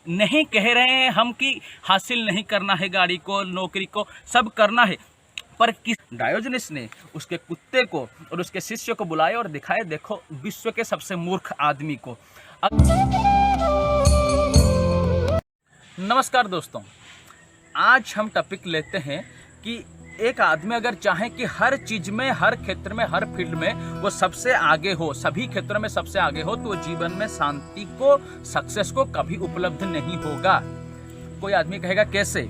नहीं कह रहे हैं हम कि हासिल नहीं करना है गाड़ी को, नौकरी को, सब करना है, पर किस डायोजनीस ने उसके कुत्ते को और उसके शिष्य को बुलाया और दिखाया, देखो विश्व के सबसे मूर्ख आदमी को। नमस्कार दोस्तों, आज हम टॉपिक लेते हैं कि एक आदमी अगर चाहे कि हर चीज में, हर क्षेत्र में, हर फील्ड में वो सबसे आगे हो, सभी क्षेत्रों में सबसे आगे हो, तो जीवन में शांति को, सक्सेस को कभी उपलब्ध नहीं होगा। कोई आदमी कहेगा कैसे?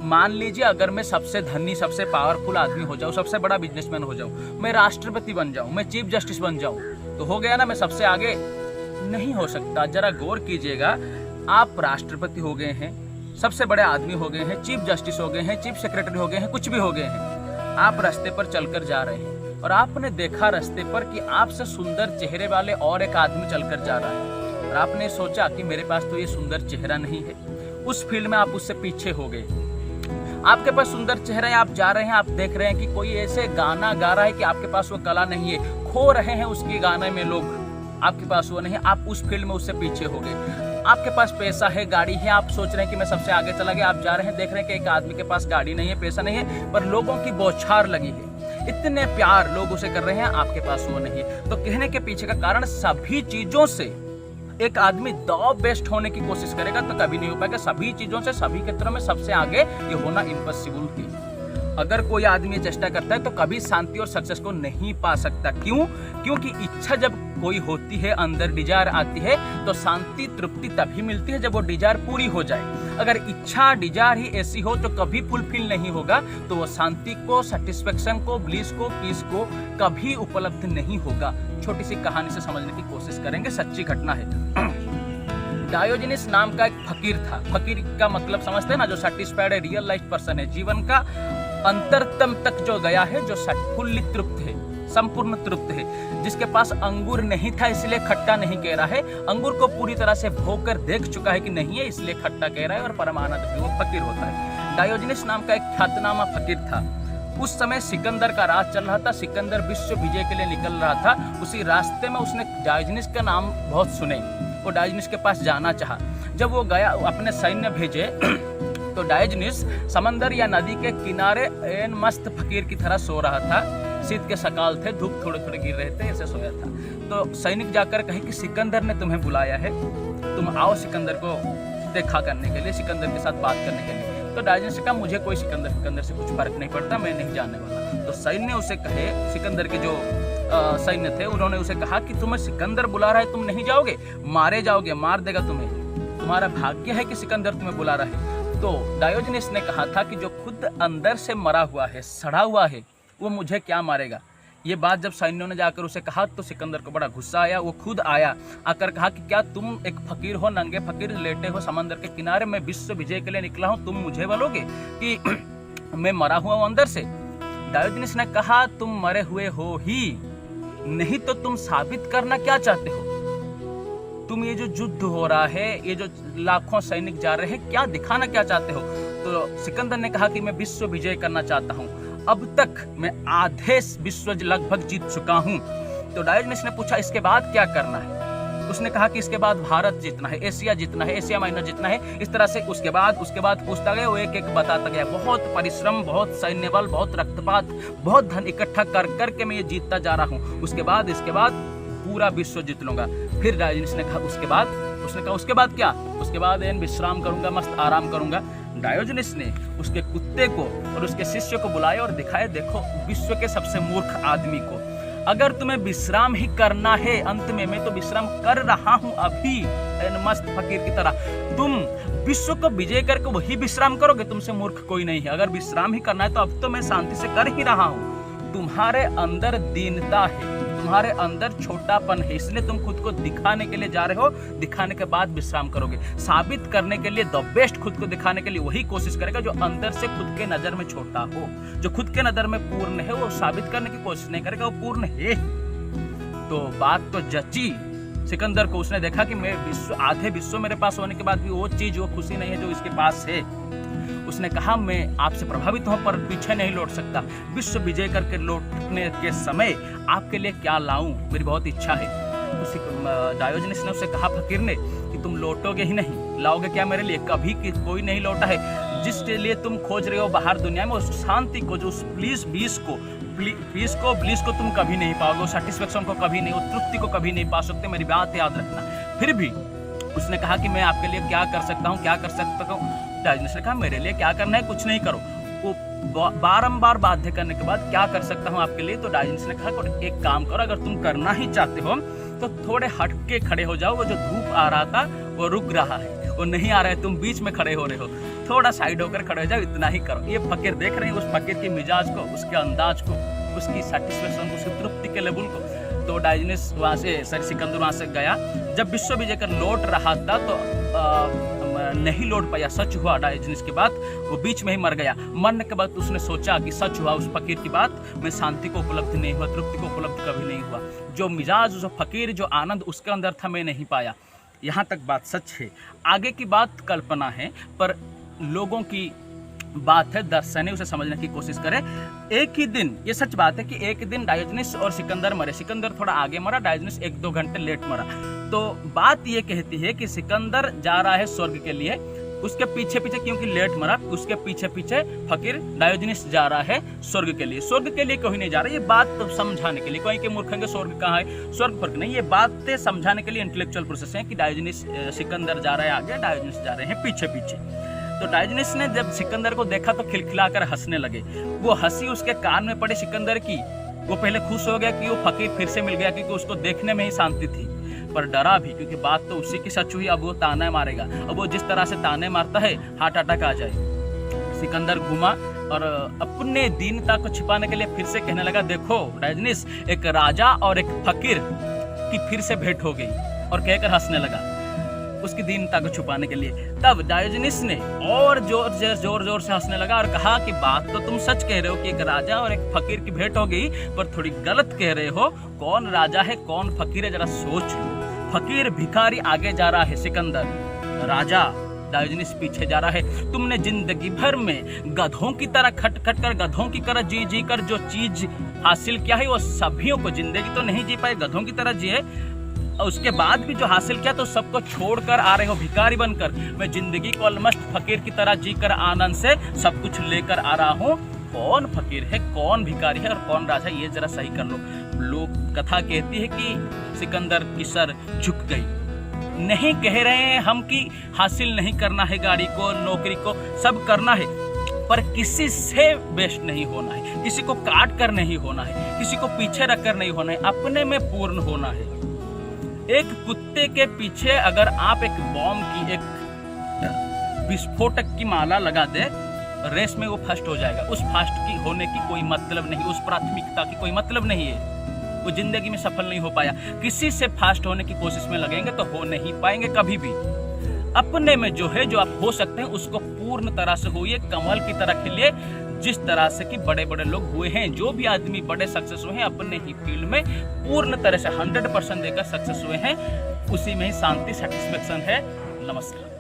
मान लीजिए अगर मैं सबसे धनी, सबसे पावरफुल आदमी हो जाऊं, सबसे बड़ा बिजनेसमैन हो जाऊं, मैं राष्ट्रपति बन जाऊं, मैं चीफ जस्टिस बन जाऊं, तो हो गया ना मैं सबसे आगे? नहीं हो सकता। जरा गौर कीजिएगा, आप राष्ट्रपति हो गए हैं, सबसे बड़े आदमी हो गए हैं, चीफ जस्टिस हो गए हैं, चीफ सेक्रेटरी हो गए हैं, कुछ भी हो गए हैं, आप रास्ते पर चलकर जा रहे हैं और आपने देखा रास्ते पर कि आपसे सुंदर चेहरे वाले और एक आदमी चलकर जा रहा है और आपने सोचा कि मेरे पास तो ये सुंदर चेहरा नहीं है। उस फील्ड में आप उससे पीछे हो गए। आपके पास सुंदर चेहरा है, आप जा रहे हैं, आप देख रहे हैं कि कोई ऐसे गाना गा रहा है कि आपके पास वो कला नहीं है, खो रहे हैं उसके गाने में लोग, आपके पास वो नहीं है, आप उस फील्ड में उससे पीछे हो गए। आपके पास पैसा है, गाड़ी है, आप सोच रहे हैं कि मैं सबसे आगे चला गया, आप जा रहे हैं, देख रहे हैं कि एक आदमी के पास गाड़ी नहीं है, पैसा नहीं है, पर लोगों की बौछार लगी है, इतने प्यार लोग उसे कर रहे हैं, आपके पास वो नहीं है। तो कहने के पीछे का कारण, सभी चीजों से एक आदमी द बेस्ट होने की कोशिश करेगा तो कभी नहीं हो पाएगा। सभी चीजों से, सभी क्षेत्रों में सबसे आगे ये होना इम्पॉसिबल है। अगर कोई आदमी चेष्टा करता है तो कभी शांति और सक्सेस को नहीं पा सकता। क्यों? क्योंकि इच्छा जब कोई होती है, अंदर डिजायर आती है, तो शांति, तृप्ति तभी मिलती है जब वो डिजायर पूरी हो जाए। अगर इच्छा, डिजायर ही ऐसी हो तो कभी फुलफिल नहीं होगा, तो वो शांति को, सेटिस्फेक्शन को, ब्लिस को, पीस को कभी उपलब्ध नहीं होगा। छोटी सी कहानी से समझने की कोशिश करेंगे, सच्ची घटना है। डायोजनीस नाम का एक फकीर था। फकीर का मतलब समझते हैं ना, जो सेटिस्फाइड है, रियल लाइफ पर्सन है, जीवन का अंतरतम तक जो गया है, जो फुल्ली तृप्त है, संपूर्ण तृप्त है, जिसके पास अंगूर नहीं था इसलिए खट्टा नहीं कह रहा है, अंगूर को पूरी तरह से भोंकर देख चुका है कि नहीं है इसलिए खट्टा कह रहा है, और परमानंद भी वो फकीर होता है। डायोजनीस नाम का एक ख्यातनामा फकीर था। उस समय सिकंदर का राज चल रहा था, सिकंदर विश्व विजय के लिए निकल रहा था। उसी रास्ते में उसने डायोजनीस का नाम बहुत सुने, वो डायोजनीस के पास जाना चाहा। जब वो गया, अपने सैन्य भेजे, तो डायोजनीस समंदर या नदी के किनारे एन मस्त फकीर की तरह सो रहा था। शीत के सकाल थे, धूप थोड़े थोड़े गिर रहे थे, ऐसे सोया था। तो सैनिक जाकर कहे कि सिकंदर ने तुम्हें बुलाया है, तुम आओ सिकंदर को देखा करने के लिए, सिकंदर के साथ बात करने के लिए। तो डायोजनीस ने कहा, मुझे कोई सिकंदर से कुछ फर्क नहीं पड़ता, मैं नहीं जानने वाला। तो सैन्य उसे कहे, सिकंदर के जो सैन्य थे, उन्होंने उसे कहा कि तुम्हें सिकंदर बुला रहा है, तुम नहीं जाओगे, मारे जाओगे, मार देगा तुम्हें, तुम्हारा भाग्य है कि सिकंदर तुम्हें बुला रहा है। तो डायोजनीस ने कहा था कि जो खुद अंदर से मरा हुआ है, सड़ा हुआ है, वो मुझे क्या मारेगा। ये बात जब सैन्यों ने जाकर उसे कहा तो सिकंदर को बड़ा गुस्सा आया। वो खुद आया, आकर कहा कि क्या तुम एक फकीर हो, नंगे फकीर लेटे हो समंदर के किनारे, मैं विश्व विजय के लिए निकला हूं, तुम मुझे बोलोगे कि मैं मरा हुआ हूं अंदर से? डायोजनीस ने कहा, तुम मरे हुए हो ही नहीं तो तुम साबित करना क्या चाहते हो? तुम ये जो युद्ध हो रहा है, ये जो लाखों सैनिक जा रहे हैं, क्या दिखाना क्या चाहते हो? तो सिकंदर ने कहा कि मैं विश्व विजय करना चाहता हूँ, अब तक मैं आधे विश्व लगभग जीत चुका हूँ। तो डायोजनीस ने पूछा, इसके बाद क्या करना है? उसने कहा कि इसके बाद भारत जीतना है, एशिया जीतना है, एशिया माइनर जीतना है। इस तरह से उसके बाद पूछता गया, वो एक एक बताता गया। बहुत परिश्रम, बहुत सैन्य बल, बहुत रक्तपात, बहुत धन इकट्ठा कर करके मैं ये जीतता जा रहा हूँ। इसके बाद पूरा विश्व जीत लूंगा। फिर डायोजनीस ने कहा, उसके बाद? उसने कहा, उसके बाद क्या? उसके बाद विश्राम करूंगा, मस्त आराम करूंगा। डायोजनीस ने उसके कुत्ते को और उसके शिष्य को बुलाया और दिखाया, देखो विश्व के सबसे मूर्ख आदमी को, अगर तुम्हें विश्राम ही करना है, अंत में मैं तो विश्राम कर रहा हूं अभी, मस्त फकीर की तरह, तुम विश्व को विजय करके वही विश्राम करोगे? तुमसे मूर्ख कोई नहीं है। अगर विश्राम ही करना है तो अब तो मैं शांति से कर ही रहा हूं। तुम्हारे अंदर दीनता है, तुम्हारे अंदर छोटापन है, इसलिए तुम खुद को दिखाने के लिए जा रहे हो, दिखाने के बाद विश्राम करोगे। साबित करने के लिए, द बेस्ट खुद को दिखाने के लिए वही कोशिश करेगा जो अंदर से खुद के नजर में छोटा हो, जो खुद के नजर में पूर्ण है, वो साबित करने की कोशिश नहीं करेगा, वो पूर्ण है। तो बात तो जची सिकंदर को। उसने देखा कि मैं आधे विश्व मेरे पास होने के बाद भी वो चीज, वो खुशी नहीं है जो इसके पास है। उसने कहा, मैं आपसे प्रभावित हूं पर पीछे नहीं लौट सकता। विश्व विजय करके लौटने के समय आपके लिए क्या लाऊं, मेरी बहुत इच्छा है। डायोजनीस ने उसे कहा, फकीर ने, कि तुम लौटोगे ही नहीं, लाओगे क्या मेरे लिए? कभी कोई नहीं लौटा है। जिसके लिए तुम खोज रहे हो बाहर दुनिया में, उस शांति को, जो उस ब्लिस को तुम कभी नहीं पाओगे, उस सेटिस्फेक्शन को कभी नहीं, उस तृप्ति को कभी नहीं पा सकते। मेरी बात याद रखना। फिर भी उसने कहा कि मैं आपके लिए क्या कर सकता हूँ, क्या कर सकता हूँ? डायोजनीस ने कहा मेरे लिए क्या करना है, कुछ नहीं करो। वो बारंबार बाध्य करने के बाद क्या कर सकता हूँ आपके लिए? तो डायोजनीस ने कहा एक काम करो, अगर तुम करना ही चाहते हो तो थोड़े हट के खड़े हो जाओ। वो जो धूप आ रहा था वो रुक रहा है, वो नहीं आ रहा है, तुम बीच में खड़े हो रहे हो, थोड़ा साइड होकर खड़े हो जाओ, इतना ही करो। ये फकीर देख रहे हैं उस फकीर के मिजाज को, उसके अंदाज को, उसकी सेटिस्फेक्शन को, उसकी तृप्ति के लेवल को। तो डायोजनीस वहाँ से, सिकंदर वहाँ से गया। जब विश्व विजय कर लौट रहा था तो नहीं लौट पाया। सच हुआ डायोजनीस की बात, वो बीच में ही मर गया। मरने के बाद उसने सोचा कि सच हुआ उस फकीर की बात, मैं शांति को उपलब्ध नहीं हुआ, तृप्ति को उपलब्ध कभी नहीं हुआ। जो मिजाज, जो फकीर, जो आनंद उसके अंदर था, मैं नहीं पाया। यहाँ तक बात सच है। आगे की बात कल्पना है, पर लोगों की बात है, दर्शनीय, उसे समझने की कोशिश करें। एक ही दिन, ये सच बात है कि एक दिन डायोजनीस और सिकंदर मरे। सिकंदर थोड़ा आगे मरा, डायोजनीस 1-2 घंटे लेट मरा। तो बात ये कहती है कि सिकंदर जा रहा है स्वर्ग के लिए, उसके पीछे पीछे, क्योंकि लेट मरा, उसके पीछे पीछे फकीर डायोजनीस जा रहा है स्वर्ग के लिए। स्वर्ग के लिए कोई नहीं जा रहा, ये बात तो समझाने के लिए। कोई के मूर्खेंगे स्वर्ग कहाँ है, स्वर्ग पर नहीं, ये बातें समझाने के लिए इंटेलेक्चुअल प्रोसेस है कि डायोजनीस, सिकंदर जा रहा है आगे, डायोजनीस जा रहे हैं पीछे पीछे। तो डायोजनीस ने जब सिकंदर को देखा तो खिलखिलाकर हंसने लगे। वो हंसी उसके कान में पड़ी सिकंदर की। वो पहले खुश हो गया कि वो फकीर फिर से मिल गया, क्योंकि उसको देखने में ही शांति थी, पर डरा भी, क्योंकि बात तो उसी की सच हुई। अब वो ताने मारेगा, अब वो जिस तरह से ताने मारता है हार्ट अटैक आ जाए। सिकंदर घुमा और अपने दीनता को छिपाने के लिए फिर से कहने लगा, देखो डायोजनीस, एक राजा और एक फकीर की फिर से भेंट हो गई, और कहकर हंसने लगा उसकी दीनता को छुपाने के लिए। तब डायोजनीस ने और जोर से हंसने लगा और कहा कि बात तो तुम सच कह रहे हो कि एक राजा और एक फकीर की भेंट हो गई, पर थोड़ी गलत कह रहे हो। कौन राजा है, कौन फकीर है, जरा सोच लो। फकीर भिखारी आगे जा रहा है, सिकंदर राजा, डायोजनीस पीछे जा रहा है। तुमने जिंदगी भर में गधों की तरह खट खट कर, गधों की तरह जी कर जो चीज हासिल किया है, वो सभियों को, जिंदगी तो नहीं जी पाए, गधों की तरह जिए, उसके बाद भी जो हासिल किया तो सबको छोड़कर आ रहे हो भिखारी बनकर। मैं जिंदगी को ऑलमोस्ट फकीर की तरह जीकर आनंद से सब कुछ लेकर आ रहा हूँ। कौन फकीर है, कौन भिखारी है और कौन राजा, ये जरा सही कर लो। लोग कथा कहती है कि सिकंदर की सर झुक गई। नहीं कह रहे हैं हम कि हासिल नहीं करना है, गाड़ी को, नौकरी को, सब करना है, पर किसी से बेस्ट नहीं होना है, किसी को काट कर नहीं होना है, किसी को पीछे रखकर नहीं होना है, अपने में पूर्ण होना है। एक कुत्ते के पीछे अगर आप एक बॉम्ब की, एक विस्फोटक की माला लगा दे, रेस में वो फर्स्ट हो जाएगा। उस फास्ट की होने की कोई मतलब नहीं, उस प्राथमिकता की कोई मतलब नहीं है, वो जिंदगी में सफल नहीं हो पाया। किसी से फास्ट होने की कोशिश में लगेंगे तो हो नहीं पाएंगे कभी भी। अपने में जो है, जो आप हो सकते हैं, उसको पूर्ण तरह से होइए, कमल की तरह खिलिए, जिस तरह से कि बड़े बड़े लोग हुए हैं। जो भी आदमी बड़े सक्सेस हुए हैं अपने ही फील्ड में पूर्ण तरह से 100% देकर सक्सेस हुए हैं, उसी में ही शांति, सेटिस्फेक्शन है। नमस्कार।